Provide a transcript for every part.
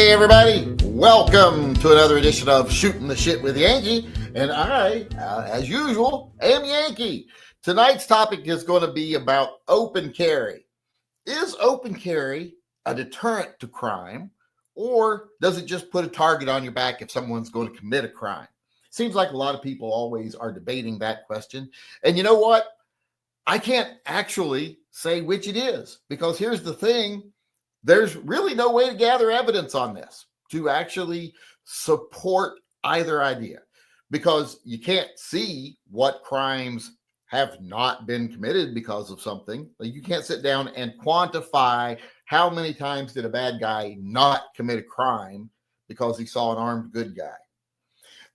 Hey everybody, welcome to another edition of Shooting the Shit with Yankee, and I, as usual, am Yankee. Tonight's topic is going to be about open carry. Is open carry a deterrent to crime, or does it just put a target on your back if someone's going to commit a crime? Seems like a lot of people always are debating that question, and you know what? I can't actually say which it is, because here's the thing. There's really no way to gather evidence on this to actually support either idea, because you can't see what crimes have not been committed because of something. Like, you can't sit down and quantify how many times did a bad guy not commit a crime because he saw an armed good guy.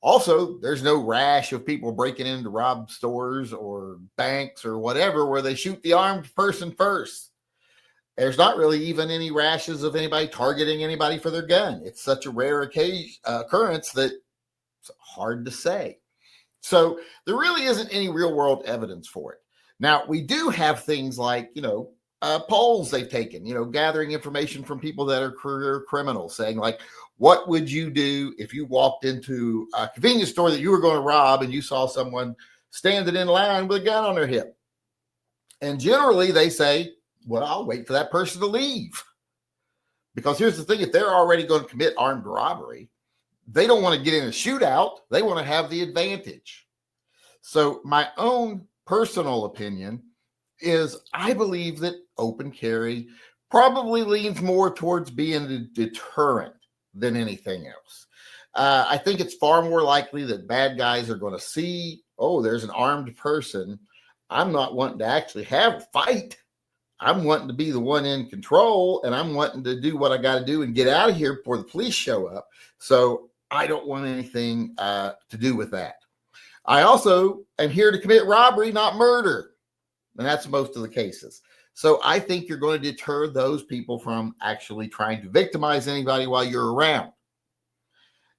Also, there's no rash of people breaking in to rob stores or banks or whatever where they shoot the armed person first. There's not really even any rashes of anybody targeting anybody for their gun. It's such a rare occurrence that it's hard to say. So there really isn't any real world evidence for it. Now, we do have things like, polls they've taken, gathering information from people that are career criminals, saying like, what would you do if you walked into a convenience store that you were going to rob and you saw someone standing in line with a gun on their hip? And generally they say, well, I'll wait for that person to leave. Because here's the thing, if they're already going to commit armed robbery, they don't want to get in a shootout. They want to have the advantage. So my own personal opinion is I believe that open carry probably leans more towards being a deterrent than anything else. I think it's far more likely that bad guys are going to see, oh, there's an armed person. I'm not wanting to actually have a fight. I'm wanting to be the one in control, and I'm wanting to do what I got to do and get out of here before the police show up. So I don't want anything to do with that. I also am here to commit robbery, not murder. And that's most of the cases. So I think you're going to deter those people from actually trying to victimize anybody while you're around.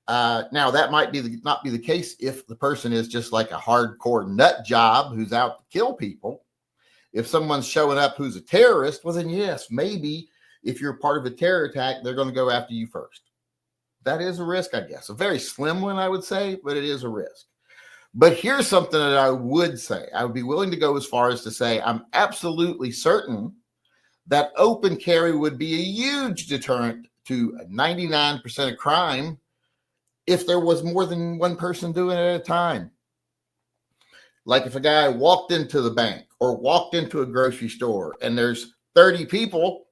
Now, that might be not be the case if the person is just like a hardcore nut job who's out to kill people. If someone's showing up who's a terrorist, well, then yes, maybe if you're part of a terror attack, they're going to go after you first. That is a risk, I guess. A very slim one, I would say, but it is a risk. But here's something that I would say. I would be willing to go as far as to say I'm absolutely certain that open carry would be a huge deterrent to 99% of crime if there was more than one person doing it at a time. Like if a guy walked into the bank or walked into a grocery store and there's 30 people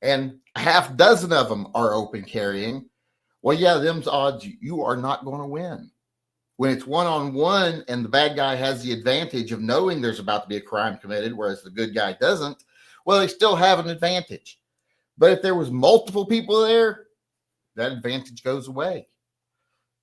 and a half dozen of them are open carrying, well, yeah, them's odds you are not going to win. When it's one-on-one and the bad guy has the advantage of knowing there's about to be a crime committed, whereas the good guy doesn't, well, they still have an advantage. But if there was multiple people there, that advantage goes away.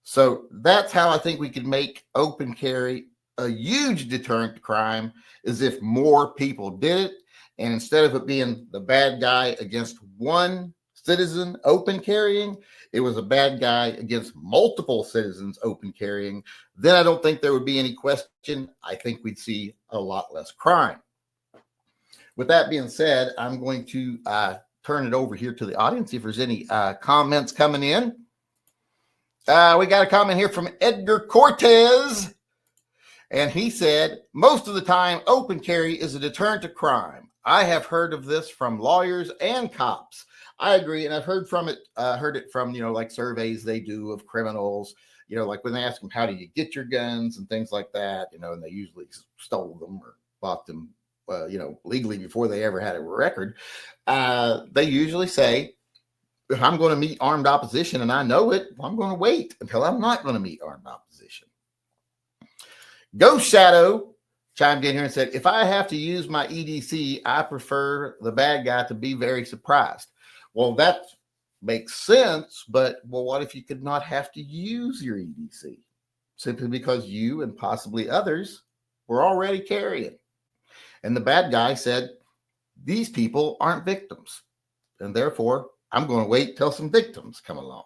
So that's how I think we could make open carry a huge deterrent to crime, is if more people did it. And instead of it being the bad guy against one citizen open carrying, it was a bad guy against multiple citizens open carrying, then I don't think there would be any question. I think we'd see a lot less crime. With that being said, I'm going to turn it over here to the audience, see if there's any comments coming in. We got a comment here from Edgar Cortez. And he said, most of the time, open carry is a deterrent to crime. I have heard of this from lawyers and cops. I agree. And I've heard it from, like surveys they do of criminals, like when they ask them, how do you get your guns and things like that, and they usually stole them or bought them, legally before they ever had a record. They usually say, if I'm going to meet armed opposition and I know it, I'm going to wait until I'm not going to meet armed opposition. Ghost Shadow chimed in here and said, if I have to use my EDC, I prefer the bad guy to be very surprised. Well, that makes sense, but what if you could not have to use your EDC simply because you and possibly others were already carrying? And the bad guy said, these people aren't victims, and therefore I'm going to wait till some victims come along.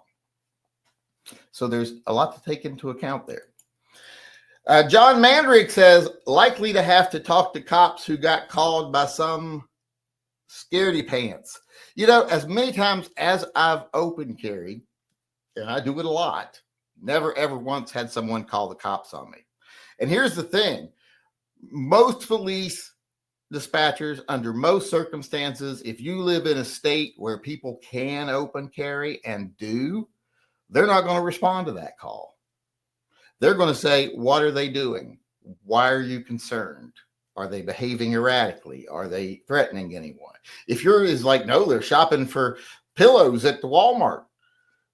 So there's a lot to take into account there. John Mandrick says, likely to have to talk to cops who got called by some Scaredy Pants. As many times as I've open carried, and I do it a lot, never ever once had someone call the cops on me. And here's the thing. Most police dispatchers, under most circumstances, if you live in a state where people can open carry and do, they're not going to respond to that call. They're going to say, what are they doing? Why are you concerned? Are they behaving erratically? Are they threatening anyone? If yours is like, no, they're shopping for pillows at the Walmart,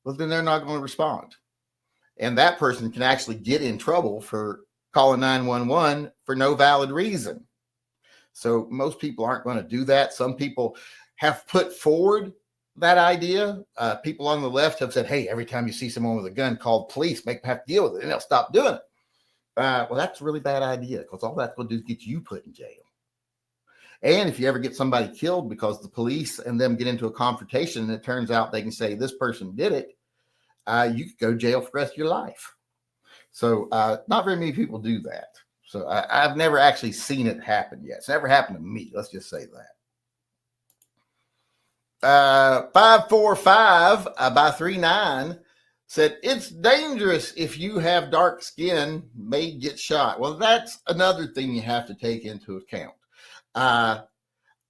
well, then they're not going to respond. And that person can actually get in trouble for calling 911 for no valid reason. So most people aren't going to do that. Some people have put forward that idea. People on the left have said, hey, every time you see someone with a gun, call police, make them have to deal with it, and they'll stop doing it. Well, that's a really bad idea, because all that's going to do is get you put in jail. And if you ever get somebody killed because the police and them get into a confrontation and it turns out they can say this person did it, you could go to jail for the rest of your life. So not very many people do that. So I've never actually seen it happen yet. It's never happened to me. Let's just say that. 545 by 39 said, it's dangerous if you have dark skin, may get shot. Well, that's another thing you have to take into account. I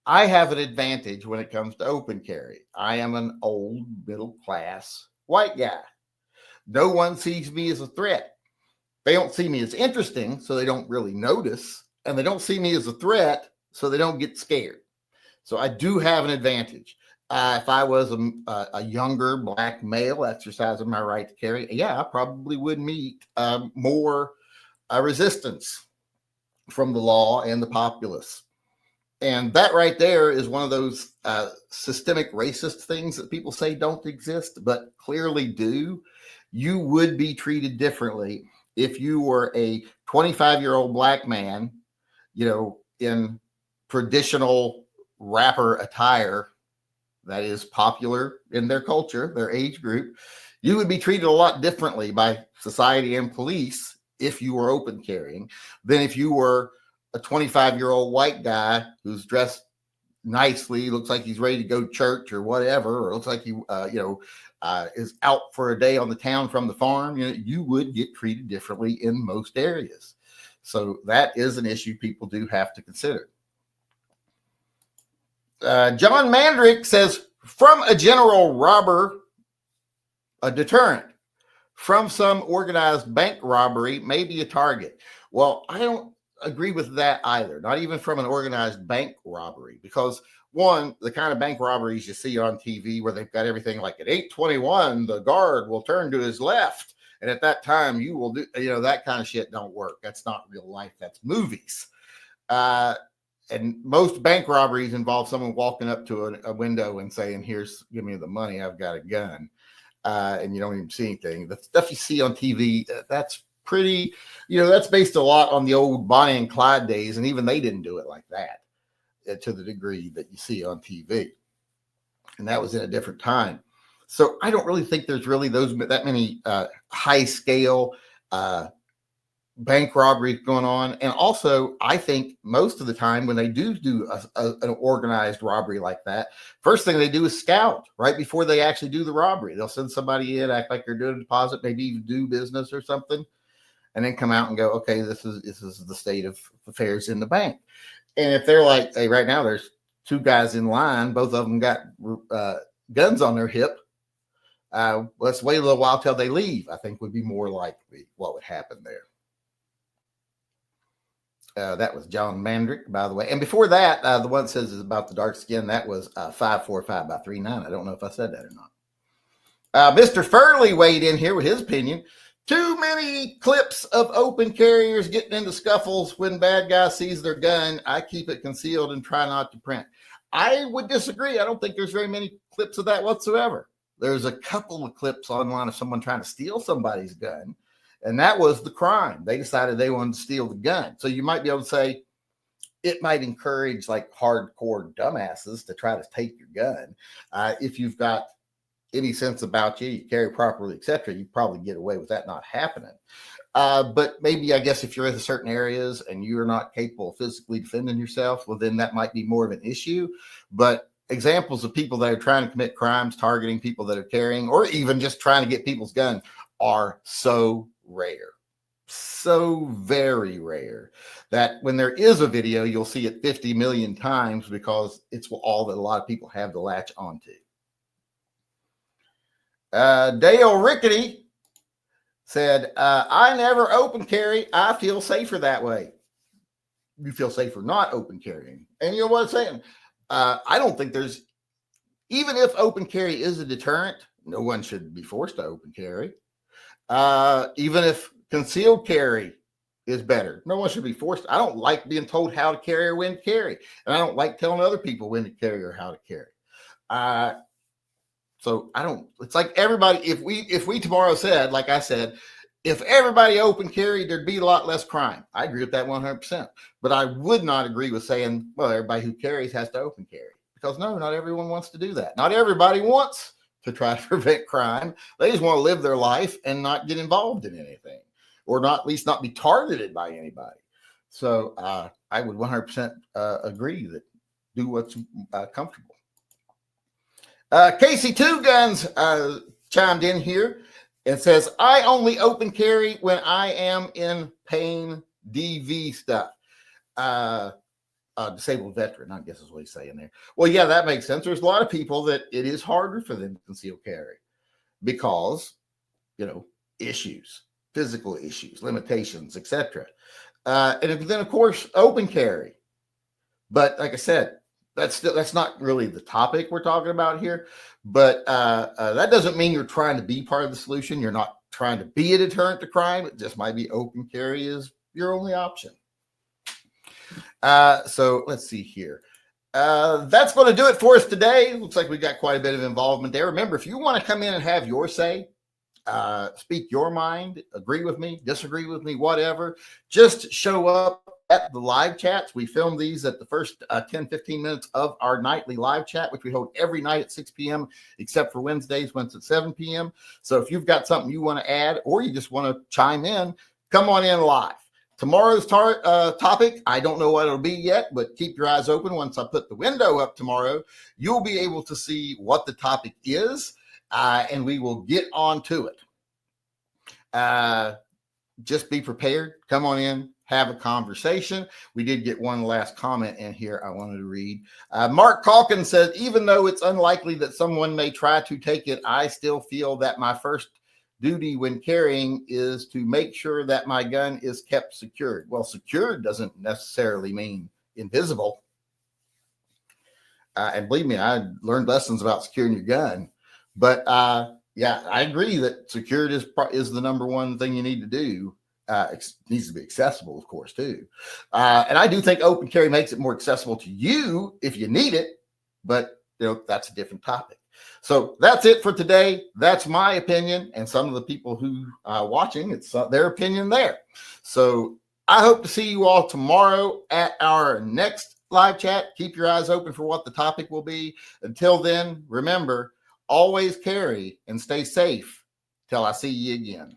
have an advantage when it comes to open carry. I am an old middle class white guy. No one sees me as a threat. They don't see me as interesting, so they don't really notice. And they don't see me as a threat, so they don't get scared. So I do have an advantage. If I was a younger black male exercising my right to carry, yeah, I probably would meet more resistance from the law and the populace. And that right there is one of those systemic racist things that people say don't exist, but clearly do. You would be treated differently if you were a 25-year-old black man, in traditional rapper attire that is popular in their culture, their age group. You would be treated a lot differently by society and police if you were open carrying than if you were a 25-year-old white guy who's dressed nicely, looks like he's ready to go to church or whatever, or looks like he is out for a day on the town from the farm. You would get treated differently in most areas. So that is an issue people do have to consider. John Mandrick says, from a general robber, a deterrent. From some organized bank robbery, maybe a target. Well, I don't agree with that either, not even from an organized bank robbery, because one, the kind of bank robberies you see on TV where they've got everything like at 8:21, the guard will turn to his left. And at that time you will do, that kind of shit don't work. That's not real life. That's movies. And most bank robberies involve someone walking up to a window and saying, give me the money. I've got a gun. And you don't even see anything. The stuff you see on TV, that's pretty, that's based a lot on the old Bonnie and Clyde days. And even they didn't do it like that to the degree that you see on TV. And that was in a different time. So I don't really think there's really that many high scale bank robberies going on. And also, I think most of the time when they do an organized robbery like that, first thing they do is scout right before they actually do the robbery. They'll send somebody in, act like they're doing a deposit, maybe even do business or something, and then come out and go, okay, this is the state of affairs in the bank. And if they're like, hey, right now there's two guys in line, both of them got guns on their hip, let's wait a little while till they leave, I think would be more likely what would happen there. That was John Mandrick, by the way. And before that, the one that says is about the dark skin, that was 545 by 39. I don't know if I said that or not. Mr. Furley weighed in here with his opinion. Too many clips of open carriers getting into scuffles when bad guy sees their gun. I keep it concealed and try not to print. I would disagree. I don't think there's very many clips of that whatsoever. There's a couple of clips online of someone trying to steal somebody's gun. And that was the crime. They decided they wanted to steal the gun. So you might be able to say it might encourage like hardcore dumbasses to try to take your gun. If you've got any sense about you carry properly, etc., you probably get away with that not happening. But maybe, I guess, if you're in certain areas and you're not capable of physically defending yourself, well, then that might be more of an issue. But examples of people that are trying to commit crimes, targeting people that are carrying, or even just trying to get people's guns are so rare. So very rare that when there is a video, you'll see it 50 million times because it's all that a lot of people have to latch onto. Dale Rickety said, I never open carry. I feel safer that way. You feel safer not open carrying. And you know what I'm saying? I don't think there's, even if open carry is a deterrent, no one should be forced to open carry. Even if concealed carry is better, no one should be forced. I don't like being told how to carry or when to carry. And I don't like telling other people when to carry or how to carry. So I don't, it's like everybody, if we tomorrow said, like I said, if everybody open carried, there'd be a lot less crime. I agree with that 100%. But I would not agree with saying, well, everybody who carries has to open carry. Because no, not everyone wants to do that. Not everybody wants to try to prevent crime. They just want to live their life and not get involved in anything, or not, at least not be targeted by anybody. So I would 100% agree that do what's comfortable. Casey Two Guns chimed in here and says, I only open carry when I am in pain DV stuff. Disabled veteran, I guess is what he's saying there. Well, yeah, that makes sense. There's a lot of people that it is harder for them to conceal carry because, issues, physical issues, limitations, etc. And then, of course, open carry. But like I said, that's not really the topic we're talking about here. But that doesn't mean you're trying to be part of the solution. You're not trying to be a deterrent to crime. It just might be open carry is your only option. So let's see here. That's going to do it for us today. Looks like we got quite a bit of involvement there. Remember, if you want to come in and have your say, speak your mind, agree with me, disagree with me, whatever, just show up at the live chats. We film these at the first 10-15 minutes of our nightly live chat, which we hold every night at 6 p.m. except for Wednesdays when it's at 7 p.m. So if you've got something you want to add or you just want to chime in, come on in live. Tomorrow's topic, I don't know what it'll be yet, but keep your eyes open. Once I put the window up tomorrow, you'll be able to see what the topic is, and we will get on to it. Just be prepared. Come on in, have a conversation. We did get one last comment in here I wanted to read. Mark Calkin said, even though it's unlikely that someone may try to take it, I still feel that my first duty when carrying is to make sure that my gun is kept secured. Well, secured doesn't necessarily mean invisible. And believe me, I learned lessons about securing your gun. But yeah, I agree that secured is the number one thing you need to do. It needs to be accessible, of course, too. And I do think open carry makes it more accessible to you if you need it. But that's a different topic. So that's it for today. That's my opinion, and some of the people who are watching, it's their opinion there. So I hope to see you all tomorrow at our next live chat. Keep your eyes open for what the topic will be. Until then, remember, always carry and stay safe till I see you again.